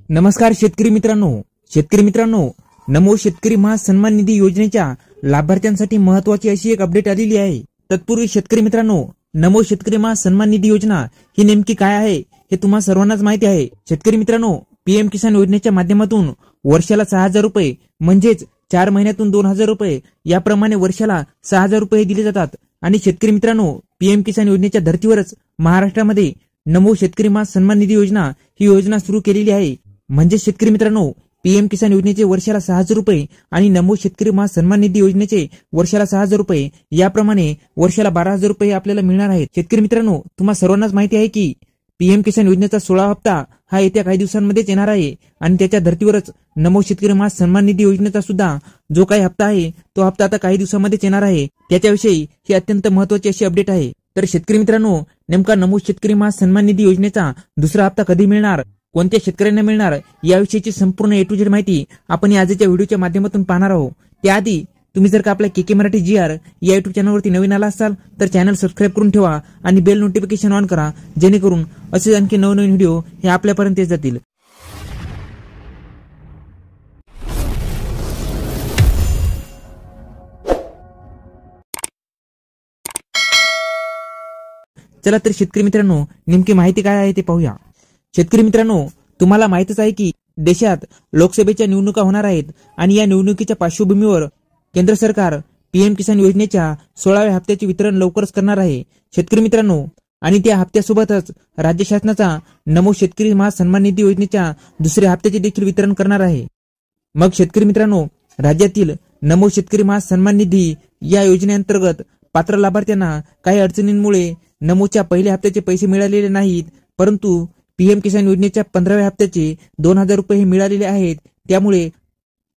नमस्कार शेतकरी मित्रांनो, नमो शेतकरी महासन्मान निधी योजनेच्या लाभार्थ्यांसाठी महत्त्वाची अशी एक अपडेट आलेली आहे। तत्पूर्वी शेतकरी मित्रांनो, नमो शेतकरी महासन्मान निधी योजना ही नेमकी काय आहे हे तुम्हा सर्वांनाच माहिती आहे। शेतकरी मित्रांनो, पीएम किसान योजनेच्या माध्यमातून वर्षाला 6000 रुपये म्हणजेच 4 महिन्यातून 2000 रुपये याप्रमाणे वर्षाला 6000 रुपये दिले जातात। आणि शेतकरी मित्रांनो, पीएम किसान योजनेच्या धर्तीवरच महाराष्ट्रामध्ये नमो शेतकरी महासन्मान निधी योजना ही योजना सुरू केलेली आहे। म्हणजे शेतकरी मित्रांनो, पीएम किसान योजनेचे वर्षाला 6000 रुपये आणि नमो शेतकरी महासन्मान निधी योजनेचे वर्षाला 6000 रुपये याप्रमाणे वर्षाला 12000 रुपये आपल्याला मिळणार आहेत। शेतकरी मित्रांनो, तुम्हा सर्वांनाच माहिती आहे की पीएम किसान योजनेचा 16वा हप्ता हा येत्या काही दिवसांमध्येच येणार आहे आणि त्याच्या धर्तीवरच नमो शेतकरी महासन्मान निधी योजनेचा सुद्धा जो काही हप्ता आहे तो हप्ता आता काही दिवसांमध्येच येणार आहे। त्याच्याविषयी ही अत्यंत महत्त्वाची अशी अपडेट आहे। तर शेतकरी मित्रांनो, नेमका नमो शेतकरी महासन्मान निधी योजनेचा दुसरा हप्ता कधी मिळणार, कोणत्या शेतकऱ्यांना मिळणार याविषयीची संपूर्ण ए टू झेड माहिती आपण आजच्या व्हिडिओच्या माध्यमातून पाहणार आहोत। त्याआधी तुम्ही जर का आपल्या केके मराठी जीआर या युट्यूब चॅनलवरती नवीन आला असाल तर चॅनल सबस्क्राइब करून ठेवा आणि बेल नोटिफिकेशन ऑन करा, जेणेकरून असे आणखी नवनवीन व्हिडिओ हे आपल्यापर्यंत येत जातील। चला तर शेतकरी मित्रांनो, नेमकी माहिती काय आहे ते पाहूया। शेतकरी मित्रांनो, तुम्हाला माहितच आहे की देशात लोकसभेच्या निवडणुका होणार आहेत आणि या निवडणुकीच्या पार्श्वभूमीवर केंद्र सरकार पीएम किसान योजनेच्या 16व्या हप्त्याचे वितरण लवकरच करणार आहे। शेतकरी मित्रांनो, आणि त्या हप्त्यासोबतच राज्य शासनाचा नमो शेतकरी महासन्मान निधी योजनेच्या दुसऱ्या हप्त्याचे देखील वितरण करणार आहे। मग शेतकरी मित्रांनो, राज्यातील नमो शेतकरी महासन्मान निधी या योजनेअंतर्गत पात्र लाभार्थ्यांना काही अडचणींमुळे नमोच्या पहिल्या हप्त्याचे पैसे मिळालेले नाहीत, परंतु पीएम किसान योजनेच्या 15व्या हप्त्याचे 2000 रुपये मिळालेले आहेत। त्यामुळे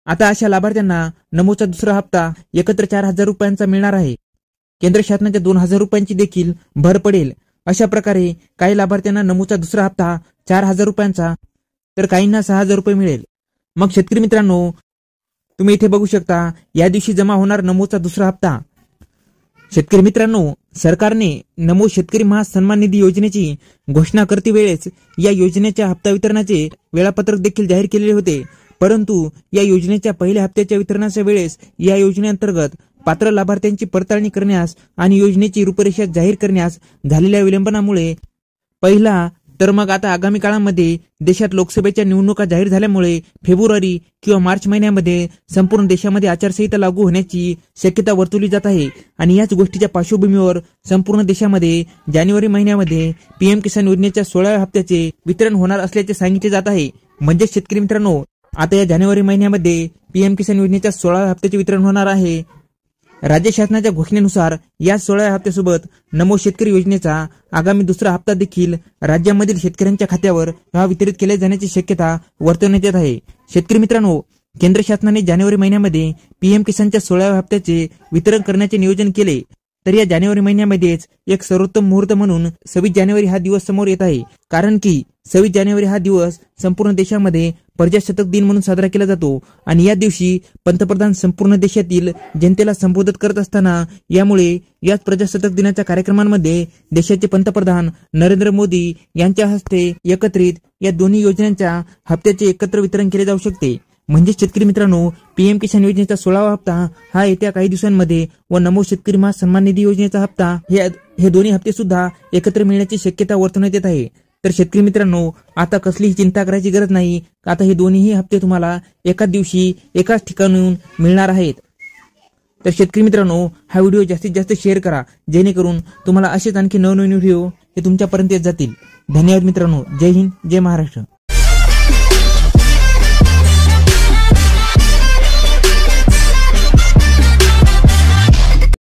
आता अशा लाभार्थ्यांना नमोचा दुसरा हप्ता एकत्र 4000 रुपयांचा मिळणार आहे। केंद्र शासनाच्या 2000 रुपयांची देखील भर पडेल। अशा प्रकारे काही लाभार्थ्यांना नमोचा दुसरा हप्ता 4000 रुपयांचा तर काहींना 6000 रुपये मिळेल। मग शेतकरी मित्रांनो, तुम्ही इथे बघू शकता या दिवशी जमा होणार नमोचा दुसरा हप्ता। शेतकरी मित्रांनो, सरकारने नमो शेतकरी महासन्मान निधी योजनेची घोषणा करते वेळेस या योजनेच्या हप्ता वितरणाचे वेळापत्रक देखील जाहीर केलेले होते, परंतु या योजनेच्या पहिल्या हप्त्याच्या वितरणाच्या वेळेस या योजनेअंतर्गत पात्र लाभार्थ्यांची पडताळणी करण्यास आणि योजनेची रूपरेषा जाहीर करण्यास झालेल्या विलंबनामुळे पहिला तर मग आता आगामी काळामध्ये देशात लोकसभेच्या निवडणुका जाहीर झाल्यामुळे फेब्रुवारी किंवा मार्च महिन्यामध्ये संपूर्ण देशामध्ये आचारसंहिता लागू होण्याची शक्यता वर्तवली जात आहे। आणि याच गोष्टीच्या पार्श्वभूमीवर संपूर्ण देशामध्ये जानेवारी महिन्यामध्ये पीएम किसान योजनेच्या 16व्या हप्त्याचे वितरण होणार असल्याचे सांगितले जात आहे। म्हणजे शेतकरी मित्रांनो, आता या जानेवारी महिन्यामध्ये पीएम किसान योजनेच्या 16व्या हप्त्याचे वितरण होणार आहे। राज्य शासनाच्या घोषणेनुसार या 16व्या हप्त्यासोबत नमो शेतकरी योजनेचा आगामी दुसरा हप्ता देखील राज्यामधील शेतकऱ्यांच्या खात्यावर वितरित केल्या जाण्याची शक्यता वर्तवण्यात येत आहे। शेतकरी मित्रांनो, केंद्र शासनाने जानेवारी महिन्यामध्ये पीएम किसानच्या 16व्या हप्त्याचे वितरण करण्याचे नियोजन केले, तर या जानेवारी महिन्यामध्येच एक सर्वोत्तम मुहूर्त म्हणून 26 जानेवारी हा दिवस समोर येत आहे। कारण की 26 जानेवारी हा दिवस संपूर्ण देशामध्ये प्रजासत्ताक दिन म्हणून साजरा केला जातो आणि या दिवशी पंतप्रधान संपूर्ण देशातील जनतेला संबोधित करत असताना यामुळे याच प्रजासत्ताक दिनाच्या कार्यक्रमांमध्ये देशाचे पंतप्रधान नरेंद्र मोदी यांच्या हस्ते एकत्रित या दोन्ही योजनांच्या हप्त्याचे एकत्र वितरण केले जाऊ शकते। म्हणजे शेतकरी मित्रांनो, पीएम किसान योजनेचा 16वा हप्ता हा येत्या काही दिवसांमध्ये व नमो शेतकरी महासन्मान निधी योजनेचा हप्ता हे दोन्ही हप्ते सुद्धा एकत्र मिळण्याची शक्यता वर्तवण्यात येत आहे। तर शेतकरी मित्रांनो, आता कसलीही चिंता करायची गरज नाही। आता हे दोन्ही हप्ते तुम्हाला एकाच दिवशी एकाच ठिकाणून मिळणार आहेत। तर शेतकरी मित्रांनो, हा व्हिडिओ जास्तीत जास्त शेअर करा, जेणेकरून तुम्हाला असेच आणखी नवनवीन व्हिडिओ हे तुमच्यापर्यंत येत जातील। धन्यवाद मित्रांनो। जय हिंद, जय महाराष्ट्र।